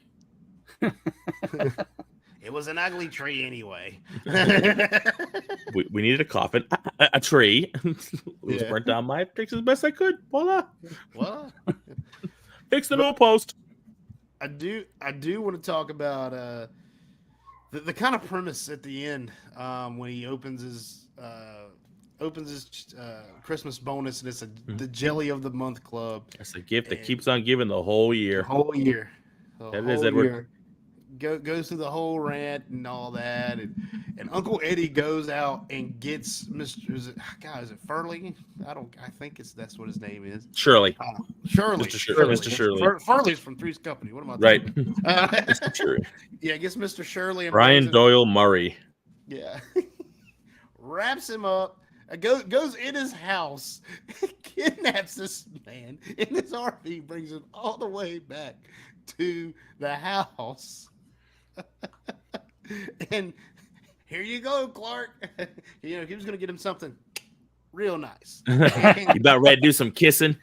It was an ugly tree anyway. we needed a coffin, a tree. It was burnt down. I fixed as best I could. Voila. Well, fix the middle post. I do want to talk about the kind of premise at the end when he opens his Christmas bonus, and it's the Jelly of the Month Club. It's a gift that keeps on giving the whole year. That is Edward. Goes through the whole rant and all that, and Uncle Eddie goes out and gets Mr. Is it Furley? I think that's what his name is. Shirley. Mr. Shirley. Furley's from Three's Company. What am I talking about? Right. Mr. Shirley. Yeah, I guess Mr. Shirley and Brian Doyle Murray. Yeah. Wraps him up. Goes in his house, kidnaps this man in his RV, brings him all the way back to the house. And here you go, Clark. He was going to get him something real nice. You about ready to do some kissing?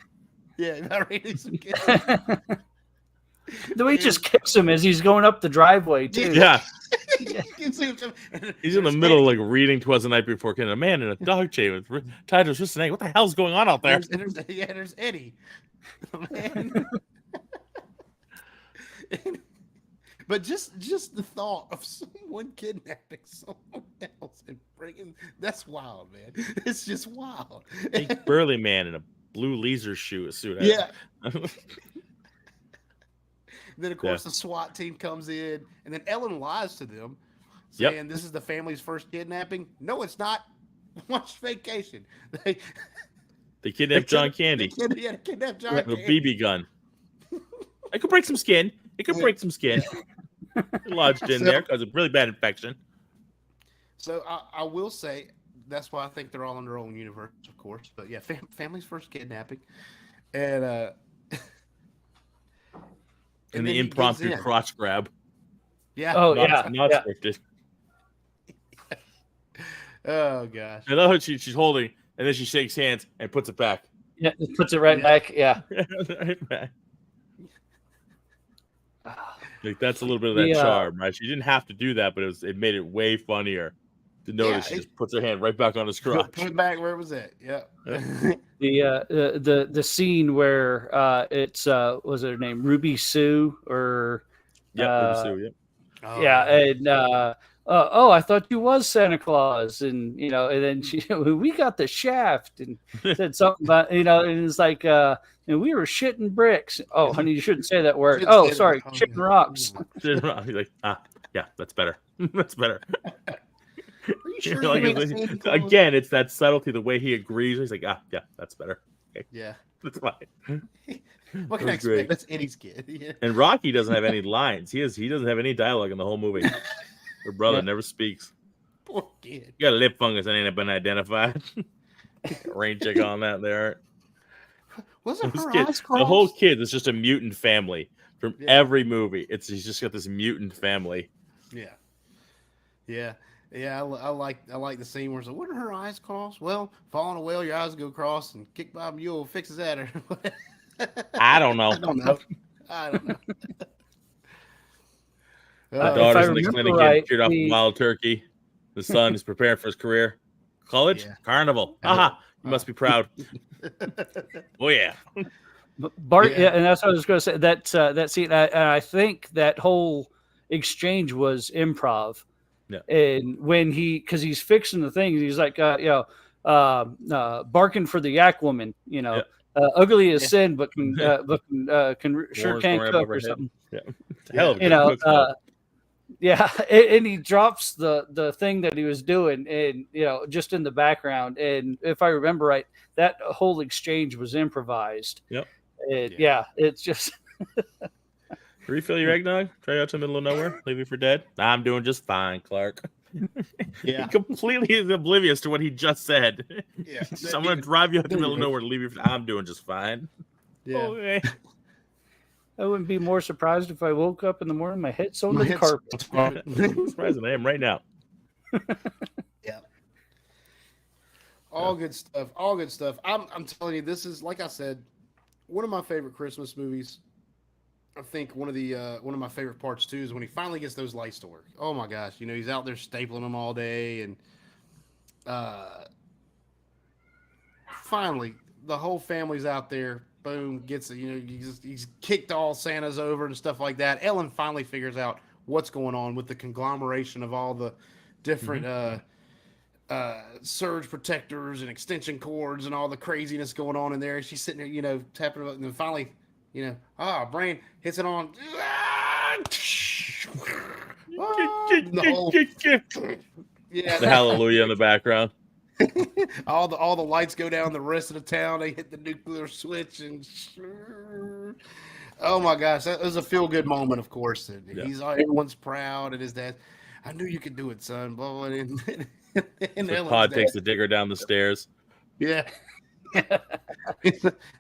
Yeah, about ready to do some kissing. The way he just kicks him as he's going up the driveway, too. Yeah. He's in the middle, reading "Twas the Night Before." A man in a dog chain with tied to his wrist and ankle. What the hell's going on out there? There's Eddie. Man. But just the thought of someone kidnapping someone else and that's wild, man. It's just wild. A burly man in a blue leisure suit. Yeah. Then, of course, the SWAT team comes in, and then Ellen lies to them, saying this is the family's first kidnapping. No, it's not. Watch Vacation. They kidnapped John Candy. They kidnapped John Candy. With a BB gun. It could break some skin. Lodged in there because of really bad infection. So I will say that's why I think they're all in their own universe, of course. But yeah, family's first kidnapping, and the impromptu crotch grab. Yeah. Oh, not scripted. Oh gosh. I love how she's holding, and then she shakes hands and puts it back. Yeah, it puts it right back. Yeah. Right back. Like that's a little bit of that charm, right? She didn't have to do that, but it made it way funnier to notice. She just puts her hand right back on his crotch. Put it back where it was at. Yeah. The scene where it's was her name Ruby Sue or Ruby Sue. Yep. Oh, yeah, and I thought you was Santa Claus, and and then we got the shaft, and said something about and it's like and we were shitting bricks. Oh, honey, you shouldn't say that word. Oh, sorry, shitting rocks. He's like, yeah, that's better. That's better. Are you sure again, it's that subtlety, the way he agrees. He's like, yeah, that's better. Okay. Yeah, that's fine. What can I expect? That's Eddie's kid. Yeah. And Rocky doesn't have any lines. He doesn't have any dialogue in the whole movie. Her brother never speaks. Poor kid. You got a lip fungus that ain't been identified. Rain check on that there. Wasn't her kid, eyes crossed? The whole kid is just a mutant family from every movie. He's just got this mutant family. Yeah. I like the scene where it's like, wouldn't her eyes cross? Well, fall in a well, your eyes go cross, and kick by a mule fixes that. Or I don't know. I don't know. The daughter's in the clinic getting cured off a wild turkey. The son is preparing for his career. College? Carnival. Aha! You must be proud. Oh, yeah. Bart, and that's what I was going to say. That scene, I think that whole exchange was improv. Yeah. And when because he's fixing the things, he's like, barking for the yak woman, ugly as sin, but can sure can't cook or something. Yeah. Hell of a and he drops the thing that he was doing, and just in the background. And if I remember right, that whole exchange was improvised. Yep. It's just. Refill your eggnog. Try out to the middle of nowhere. Leave you for dead. I'm doing just fine, Clark. Yeah. He completely is oblivious to what he just said. Yeah. So I'm going to drive you out to the middle of nowhere to leave you for I'm doing just fine. Yeah. Okay. I wouldn't be more surprised if I woke up in the morning, my head's on the carpet. I'm surprised I am right now. Yeah. All good stuff. All good stuff. I'm telling you, this is, like I said, one of my favorite Christmas movies. I think one of my favorite parts too is when he finally gets those lights to work. Oh my gosh, he's out there stapling them all day, and finally the whole family's out there. Boom, gets it. He's kicked all Santas over and stuff like that. Ellen finally figures out what's going on with the conglomeration of all the different surge protectors and extension cords and all the craziness going on in there. She's sitting there, tapping it, and then finally. Brain hits it on. The hallelujah in the background. all the lights go down the rest of the town. They hit the nuclear switch, and oh my gosh, that was a feel good moment. Of course, and everyone's proud, and his dad. I knew you could do it, son. Blah, blah, and Pod takes the digger down the stairs. Yeah,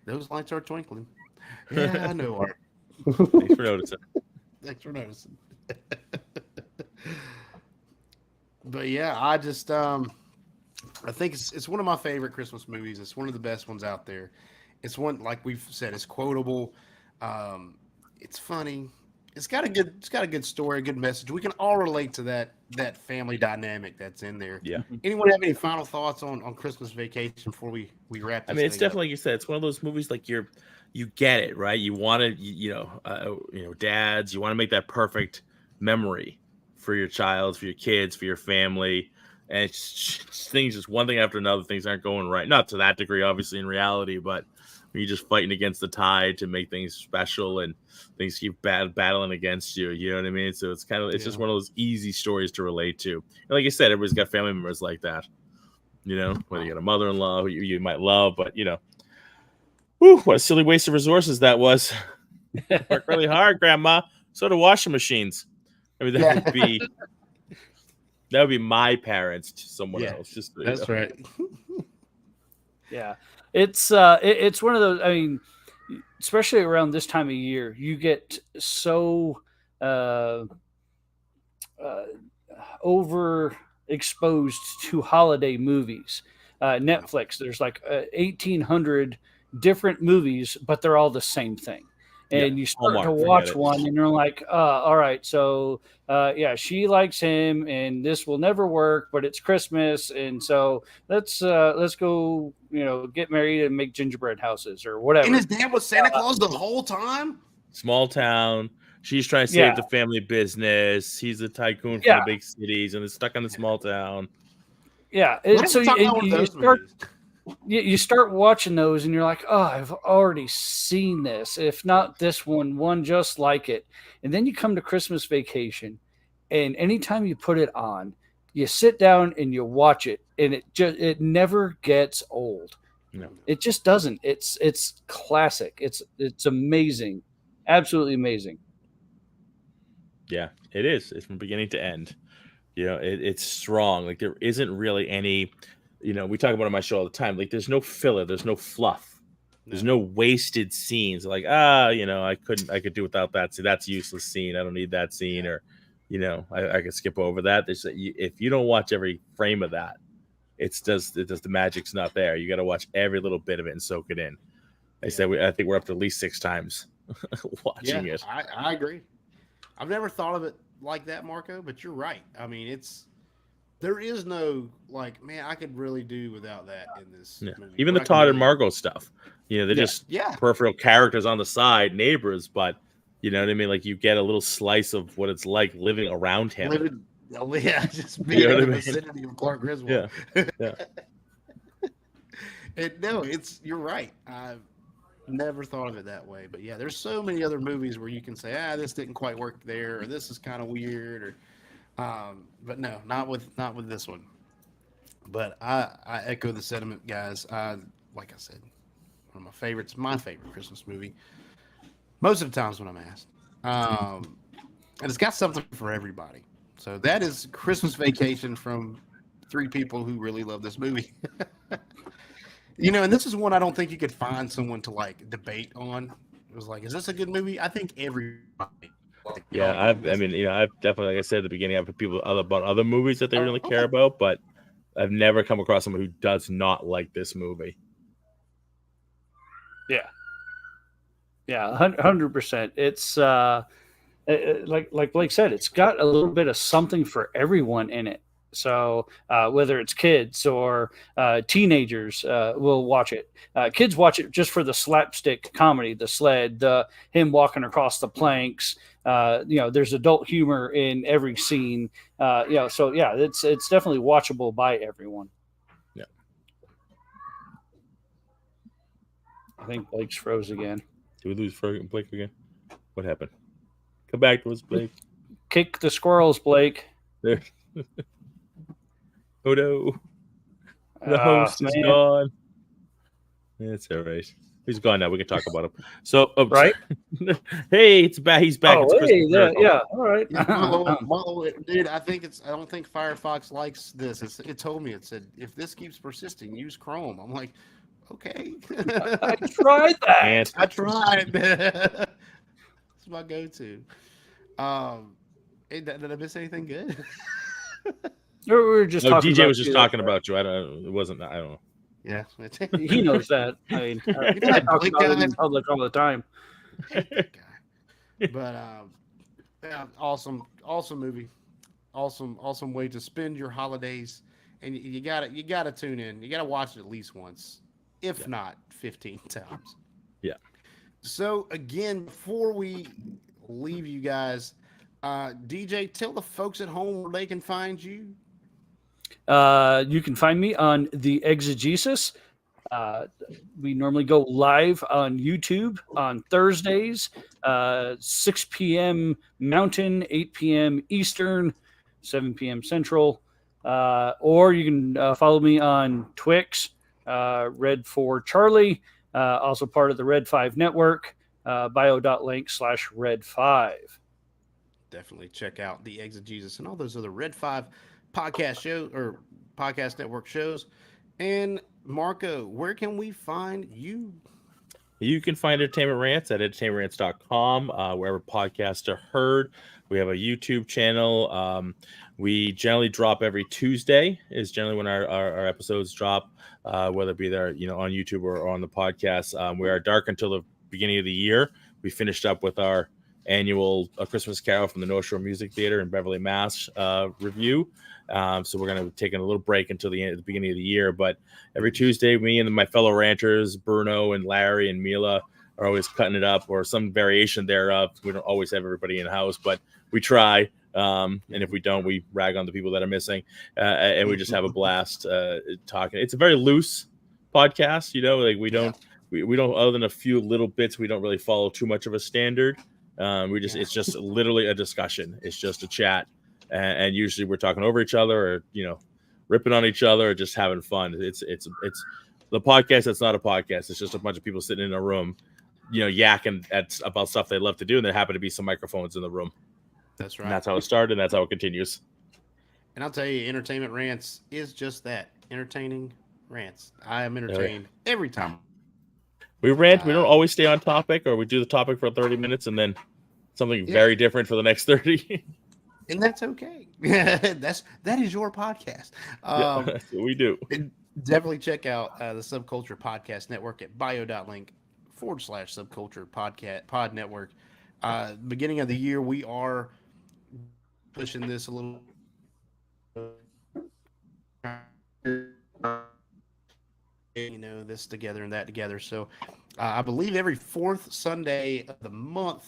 those lights are twinkling. Yeah, I know, Art. Thanks for noticing. But yeah, I just I think it's one of my favorite Christmas movies. It's one of the best ones out there. It's one, like we've said, it's quotable. It's funny. It's got a good story, a good message. We can all relate to that family dynamic that's in there. Yeah. Anyone have any final thoughts on Christmas Vacation before we wrap this I mean, it's thing definitely, up? like you said, it's one of those movies like you get it, right? You want to, dads, you want to make that perfect memory for your child, for your kids, for your family. And it's just one thing after another, things aren't going right. Not to that degree, obviously, in reality, but you're just fighting against the tide to make things special, and things keep battling against you. You know what I mean? So it's just one of those easy stories to relate to. And like I said, everybody's got family members like that. Whether you got a mother-in-law who you might love, but what a silly waste of resources that was. Work really hard, Grandma. So do washing machines. I mean, that would be my parents to someone else. Just that's right. Yeah, it's one of those. I mean, especially around this time of year, you get so overexposed to holiday movies. Netflix, there's like 1,800 different movies, but they're all the same thing. And you start to watch one, and you're like, all right, so yeah, she likes him, and this will never work, but it's Christmas, and so let's go, get married and make gingerbread houses or whatever. And his dad was Santa Claus the whole time. Small town. She's trying to save the family business. He's a tycoon from the big cities and is stuck in a small town. Yeah, so you start watching those, and you're like, oh, I've already seen this, if not this one just like it. And then you come to Christmas Vacation, and anytime you put it on, you sit down and you watch it, and it never gets old. No. It just doesn't. It's classic. It's amazing, absolutely amazing. Yeah, it is. It's from beginning to end. It's strong. Like there isn't really any. We talk about it on my show all the time. Like, there's no filler, there's no fluff, there's no wasted scenes. Like, I could do without that. So that's a useless scene. I don't need that scene, or, I could skip over that. If you don't watch every frame of that, the magic's not there. You got to watch every little bit of it and soak it in. I think we're up to at least 6 times watching it. I agree. I've never thought of it like that, Marco, but you're right. I mean, there is no, like, man, I could really do without that in this movie. Even the Todd and Margot stuff. They're just peripheral characters on the side, neighbors, but you know what I mean? Like, you get a little slice of what it's like living around him. Just being in the vicinity of Clark Griswold. Yeah. You're right. I've never thought of it that way. But yeah, there's so many other movies where you can say, this didn't quite work there, or this is kind of weird, or but no, not with this one. But I echo the sentiment, guys. Like I said, one of my favorites, my favorite Christmas movie. Most of the times when I'm asked, and it's got something for everybody. So that is Christmas Vacation from 3 people who really love this movie. And this is one I don't think you could find someone to like debate on. It was like, is this a good movie? I think everybody. Yeah, I've definitely, like I said at the beginning, I've heard people about other movies that they really care about, but I've never come across someone who does not like this movie. Yeah, 100%. It's like Blake said, it's got a little bit of something for everyone in it. So whether it's kids or teenagers will watch it. Kids watch it just for the slapstick comedy, the sled, him walking across the planks. There's adult humor in every scene. So yeah, it's definitely watchable by everyone. Yeah. I think Blake's froze again. Did we lose Blake again? What happened? Come back to us, Blake. Kick the squirrels, Blake. There. Oh no. The host is gone. It's all right. He's gone now. We can talk about him. So, right? Hey, it's back. He's back. Oh, yeah. All right. Dude, I don't think Firefox likes this. It told me, it said, if this keeps persisting, use Chrome. I'm like, okay. I tried that. I tried. That's my go-to. Did I miss anything good? We were just talking DJ was just talking about you. I don't know. Yeah. He knows that. I mean, I talk about it in public all the time. But awesome movie. Awesome way to spend your holidays. And you gotta tune in. You gotta watch it at least once, if not 15 times. Yeah. So again, before we leave you guys, DJ, tell the folks at home where they can find you. You can find me on The Exegesis. We normally go live on YouTube on Thursdays, 6 p.m. Mountain, 8 p.m. Eastern, 7 p.m. Central. Or you can follow me on Twix, Red 4 Charlie, also part of the Red 5 network, bio.link/Red5. Definitely check out The Exegesis and all those other Red 5 podcast shows or podcast network shows. And Marco, where can we find you? You can find Entertainment Rants at entertainmentrants.com, wherever podcasts are heard. We have a YouTube channel. We generally drop every Tuesday is generally when our episodes drop, whether it be there, on YouTube or on the podcast. We are dark until the beginning of the year. We finished up with our annual A Christmas Carol from the North Shore Music Theater in Beverly, Mass. Review. So we're going to be taking a little break until the beginning of the year. But every Tuesday, me and my fellow ranchers, Bruno and Larry and Mila, are always cutting it up or some variation thereof. We don't always have everybody in the house, but we try. And if we don't, we rag on the people that are missing. And we just have a blast talking. It's a very loose podcast, we don't, other than a few little bits, we don't really follow too much of a standard. It's just literally a discussion. It's just a chat. And usually we're talking over each other or, ripping on each other or just having fun. It's the podcast. That's not a podcast. It's just a bunch of people sitting in a room, yakking about stuff they love to do. And there happen to be some microphones in the room. That's right. And that's how it started. And that's how it continues. And I'll tell you, Entertainment Rants is just that, entertaining rants. I am entertained every time. We rant. We don't always stay on topic, or we do the topic for 30 minutes and then something very different for the next 30. And that's okay. that is your podcast. That's what we do. Definitely check out the Subculture Podcast Network at bio.link/subculture pod network. Beginning of the year, we are pushing this a little. This together and that together. So I believe every fourth Sunday of the month,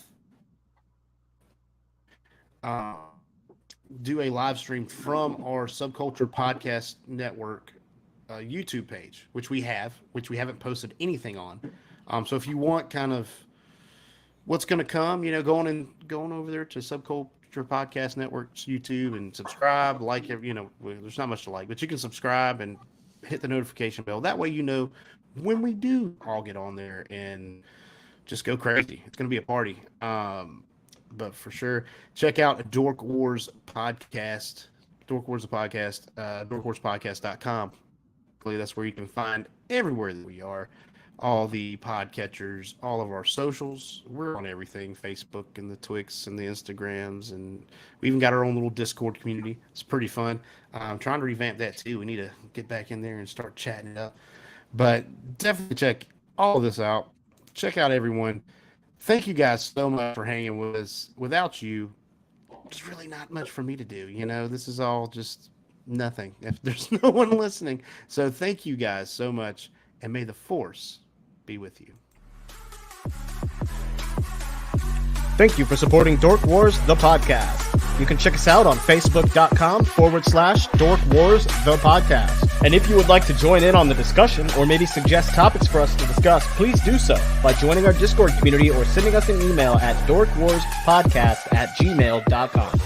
do a live stream from our Subculture Podcast Network YouTube page, which we haven't posted anything on. So if you want kind of what's going to come, going over there to Subculture Podcast Network's YouTube and subscribe, there's not much to like, but you can subscribe and hit the notification bell. That way, when we do all get on there and just go crazy. It's going to be a party. But for sure, check out Dork Wars Podcast, Dork Wars the Podcast, dorkwarspodcast.com. That's where you can find everywhere that we are, all the podcatchers, all of our socials. We're on everything, Facebook and the Twix and the Instagrams, and we even got our own little Discord community. It's pretty fun. I'm trying to revamp that too. We need to get back in there and start chatting it up. But definitely check all of this out. Check out everyone. Thank you guys so much for hanging with us. Without you, there's really not much for me to do. This is all just nothing if there's no one listening. So thank you guys so much, and may the Force be with you. Thank you for supporting Dork Wars, the podcast. You can check us out on facebook.com/Dork Wars, the podcast. And if you would like to join in on the discussion or maybe suggest topics for us to discuss, please do so by joining our Discord community or sending us an email at dorkwarspodcast@gmail.com.